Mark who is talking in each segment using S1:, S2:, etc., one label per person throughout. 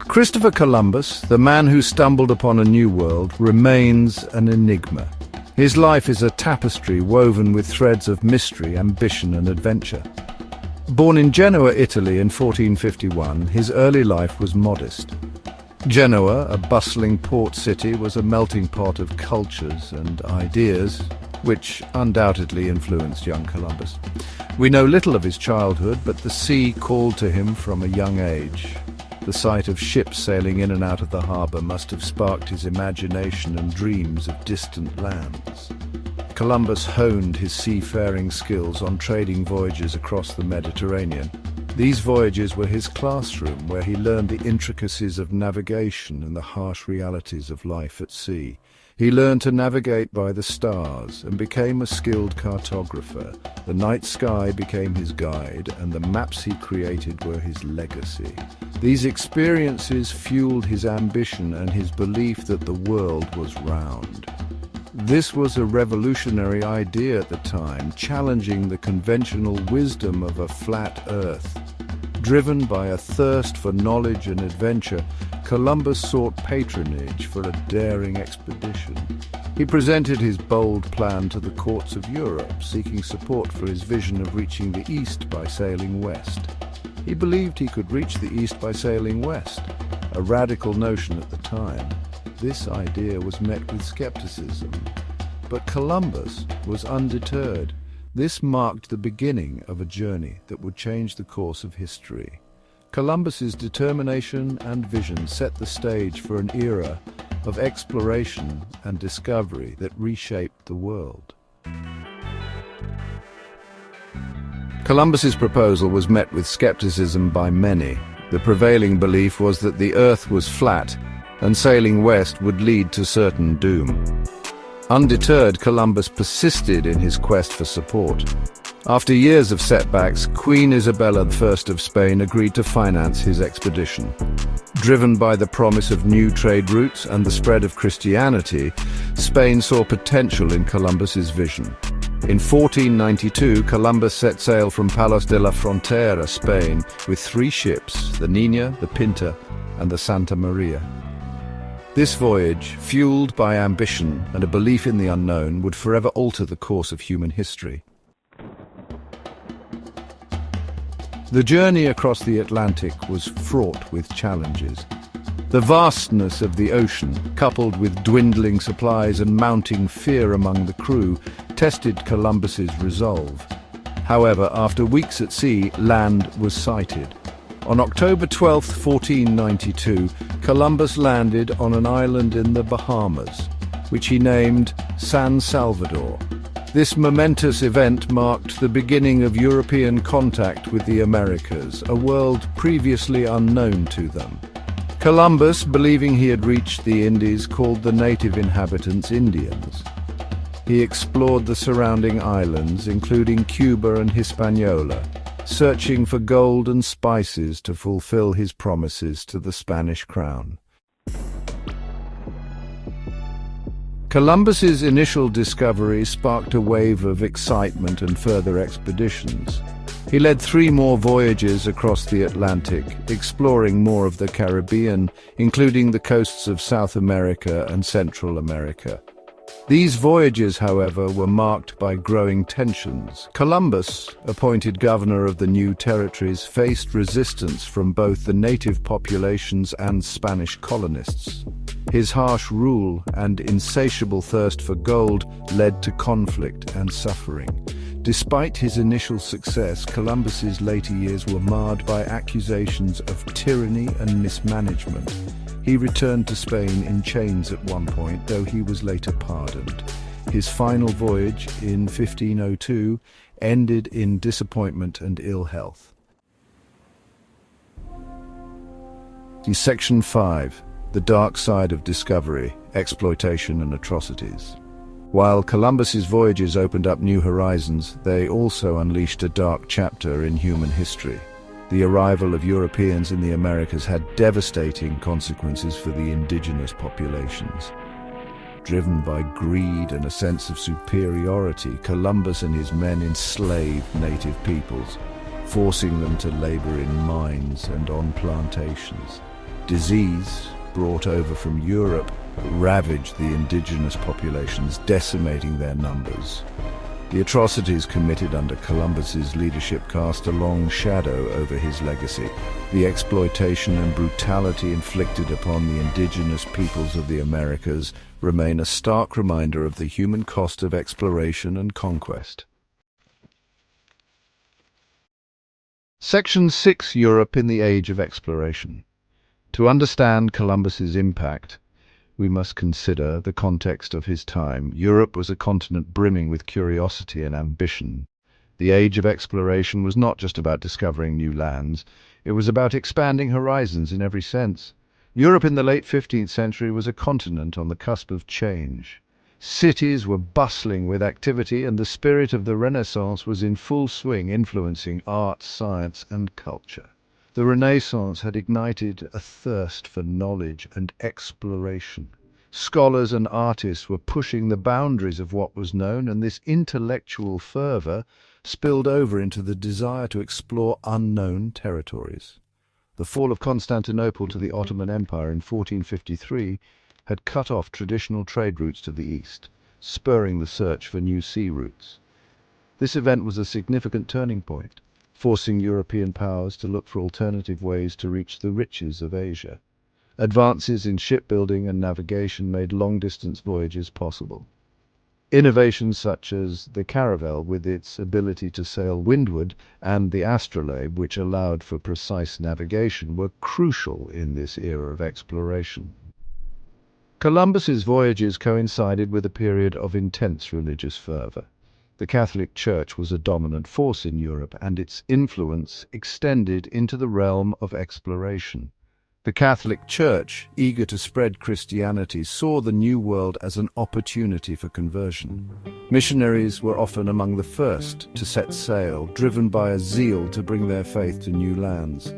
S1: Christopher Columbus, the man who stumbled upon a new world, remains an enigma. His life is a tapestry woven with threads of mystery, ambition, and adventure. Born in Genoa, Italy in 1451, his early life was modest. Genoa, a bustling port city, was a melting pot of cultures and ideas, which undoubtedly influenced young Columbus. We know little of his childhood, but the sea called to him from a young age. The sight of ships sailing in and out of the harbour must have sparked his imagination and dreams of distant lands. Columbus honed his seafaring skills on trading voyages across the Mediterranean. These voyages were his classroom, where he learned the intricacies of navigation and the harsh realities of life at sea. He learned to navigate by the stars and became a skilled cartographer. The night sky became his guide, and the maps he created were his legacy. These experiences fueled his ambition and his belief that the world was round. This was a revolutionary idea at the time, challenging the conventional wisdom of a flat Earth. Driven by a thirst for knowledge and adventure, Columbus sought patronage for a daring expedition. He presented his bold plan to the courts of Europe, seeking support for his vision of reaching the East by sailing west. He believed he could reach the East by sailing west, a radical notion at the time. This idea was met with skepticism, but Columbus was undeterred. This marked the beginning of a journey that would change the course of history. Columbus's determination and vision set the stage for an era of exploration and discovery that reshaped the world. Columbus's proposal was met with skepticism by many. The prevailing belief was that the Earth was flat, and sailing west would lead to certain doom. Undeterred, Columbus persisted in his quest for support. After years of setbacks, Queen Isabella I of Spain agreed to finance his expedition. Driven by the promise of new trade routes and the spread of Christianity, Spain saw potential in Columbus's vision. In 1492, Columbus set sail from Palos de la Frontera, Spain, with 3 ships, the Nina, the Pinta, and the Santa Maria. This voyage, fueled by ambition and a belief in the unknown, would forever alter the course of human history. The journey across the Atlantic was fraught with challenges. The vastness of the ocean, coupled with dwindling supplies and mounting fear among the crew, tested Columbus's resolve. However, after weeks at sea, land was sighted. On October 12, 1492, Columbus landed on an island in the Bahamas, which he named San Salvador. This momentous event marked the beginning of European contact with the Americas, a world previously unknown to them. Columbus, believing he had reached the Indies, called the native inhabitants Indians. He explored the surrounding islands, including Cuba and Hispaniola, searching for gold and spices to fulfill his promises to the Spanish crown. Columbus's initial discovery sparked a wave of excitement and further expeditions. He led 3 more voyages across the Atlantic, exploring more of the Caribbean, including the coasts of South America and Central America. These voyages, however, were marked by growing tensions. Columbus, appointed governor of the new territories, faced resistance from both the native populations and Spanish colonists. His harsh rule and insatiable thirst for gold led to conflict and suffering. Despite his initial success, Columbus's later years were marred by accusations of tyranny and mismanagement. He returned to Spain in chains at one point, though he was later pardoned. His final voyage in 1502 ended in disappointment and ill health. Section 5. The Dark Side of Discovery, Exploitation and Atrocities. While Columbus's voyages opened up new horizons, they also unleashed a dark chapter in human history. The arrival of Europeans in the Americas had devastating consequences for the indigenous populations. Driven by greed and a sense of superiority, Columbus and his men enslaved native peoples, forcing them to labor in mines and on plantations. Disease, brought over from Europe, ravaged the indigenous populations, decimating their numbers. The atrocities committed under Columbus's leadership cast a long shadow over his legacy. The exploitation and brutality inflicted upon the indigenous peoples of the Americas remain a stark reminder of the human cost of exploration and conquest. Section 6: Europe in the Age of Exploration. To understand Columbus's impact, we must consider the context of his time. Europe was a continent brimming with curiosity and ambition. The age of exploration was not just about discovering new lands, it was about expanding horizons in every sense. Europe in the late 15th century was a continent on the cusp of change. Cities were bustling with activity, and the spirit of the Renaissance was in full swing, influencing art, science, and culture. The Renaissance had ignited a thirst for knowledge and exploration. Scholars and artists were pushing the boundaries of what was known, and this intellectual fervor spilled over into the desire to explore unknown territories. The fall of Constantinople to the Ottoman Empire in 1453 had cut off traditional trade routes to the east, spurring the search for new sea routes. This event was a significant turning point, forcing European powers to look for alternative ways to reach the riches of Asia. Advances in shipbuilding and navigation made long-distance voyages possible. Innovations such as the caravel, with its ability to sail windward, and the astrolabe, which allowed for precise navigation, were crucial in this era of exploration. Columbus's voyages coincided with a period of intense religious fervor. The Catholic Church was a dominant force in Europe, and its influence extended into the realm of exploration. The Catholic Church, eager to spread Christianity, saw the New World as an opportunity for conversion. Missionaries were often among the first to set sail, driven by a zeal to bring their faith to new lands.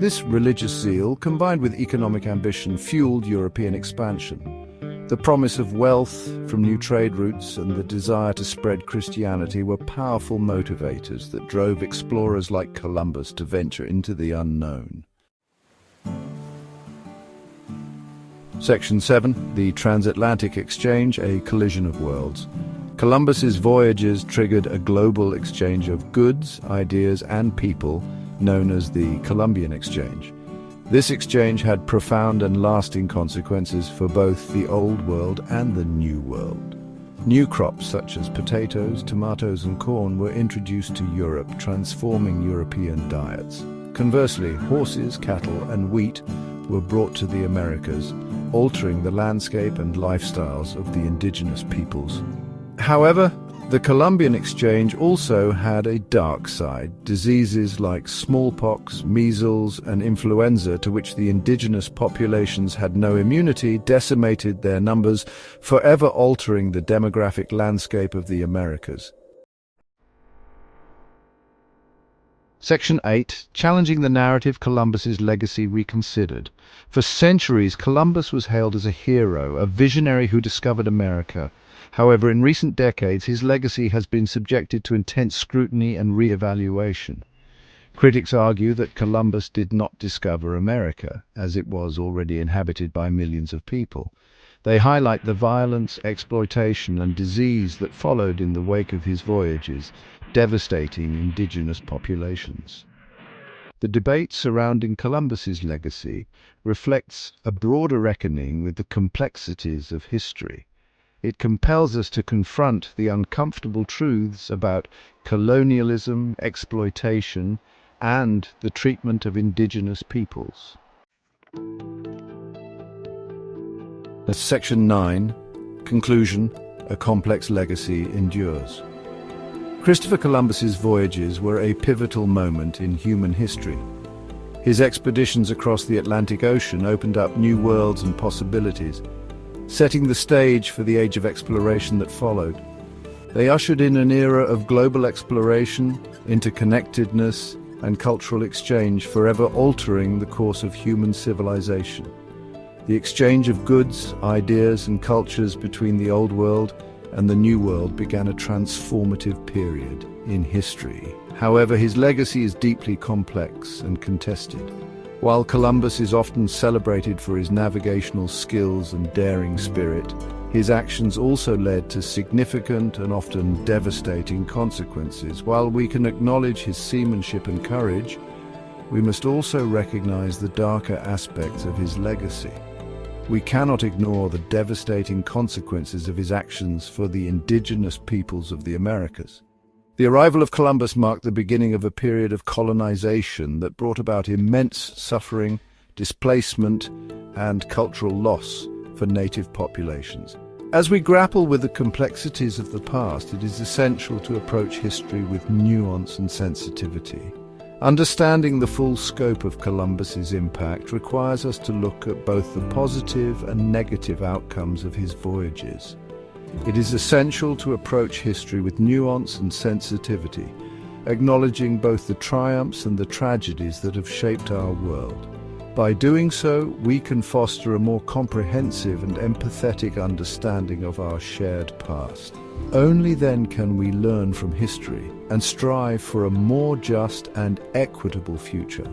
S1: This religious zeal, combined with economic ambition, fueled European expansion. The promise of wealth from new trade routes and the desire to spread Christianity were powerful motivators that drove explorers like Columbus to venture into the unknown. Section 7: The Transatlantic Exchange, a Collision of Worlds. Columbus's voyages triggered a global exchange of goods, ideas, and people known as the Columbian Exchange. This exchange had profound and lasting consequences for both the Old World and the New World. New crops such as potatoes, tomatoes, and corn were introduced to Europe, transforming European diets. Conversely, horses, cattle, and wheat were brought to the Americas, altering the landscape and lifestyles of the indigenous peoples. However, the Columbian Exchange also had a dark side. Diseases like smallpox, measles, and influenza, to which the indigenous populations had no immunity, decimated their numbers, forever altering the demographic landscape of the Americas. Section 8: Challenging the Narrative, Columbus's Legacy Reconsidered. For centuries, Columbus was hailed as a hero, a visionary who discovered America. However, in recent decades, his legacy has been subjected to intense scrutiny and re-evaluation. Critics argue that Columbus did not discover America, as it was already inhabited by millions of people. They highlight the violence, exploitation, and disease that followed in the wake of his voyages, devastating indigenous populations. The debate surrounding Columbus's legacy reflects a broader reckoning with the complexities of history. It compels us to confront the uncomfortable truths about colonialism, exploitation, and the treatment of indigenous peoples. Section 9: Conclusion: A complex legacy endures. Christopher Columbus's voyages were a pivotal moment in human history. His expeditions across the Atlantic Ocean opened up new worlds and possibilities, setting the stage for the age of exploration that followed. They ushered in an era of global exploration, interconnectedness, and cultural exchange, forever altering the course of human civilization. The exchange of goods, ideas, and cultures between the Old World and the New World began a transformative period in history. However, his legacy is deeply complex and contested. While Columbus is often celebrated for his navigational skills and daring spirit, his actions also led to significant and often devastating consequences. While we can acknowledge his seamanship and courage, we must also recognize the darker aspects of his legacy. We cannot ignore the devastating consequences of his actions for the indigenous peoples of the Americas. The arrival of Columbus marked the beginning of a period of colonization that brought about immense suffering, displacement, and cultural loss for native populations. As we grapple with the complexities of the past, it is essential to approach history with nuance and sensitivity. Understanding the full scope of Columbus's impact requires us to look at both the positive and negative outcomes of his voyages. It is essential to approach history with nuance and sensitivity, acknowledging both the triumphs and the tragedies that have shaped our world. By doing so, we can foster a more comprehensive and empathetic understanding of our shared past. Only then can we learn from history and strive for a more just and equitable future.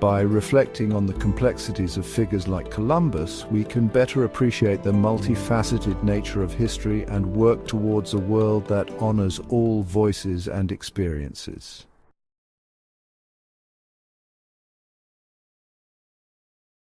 S1: By reflecting on the complexities of figures like Columbus, we can better appreciate the multifaceted nature of history and work towards a world that honors all voices and experiences.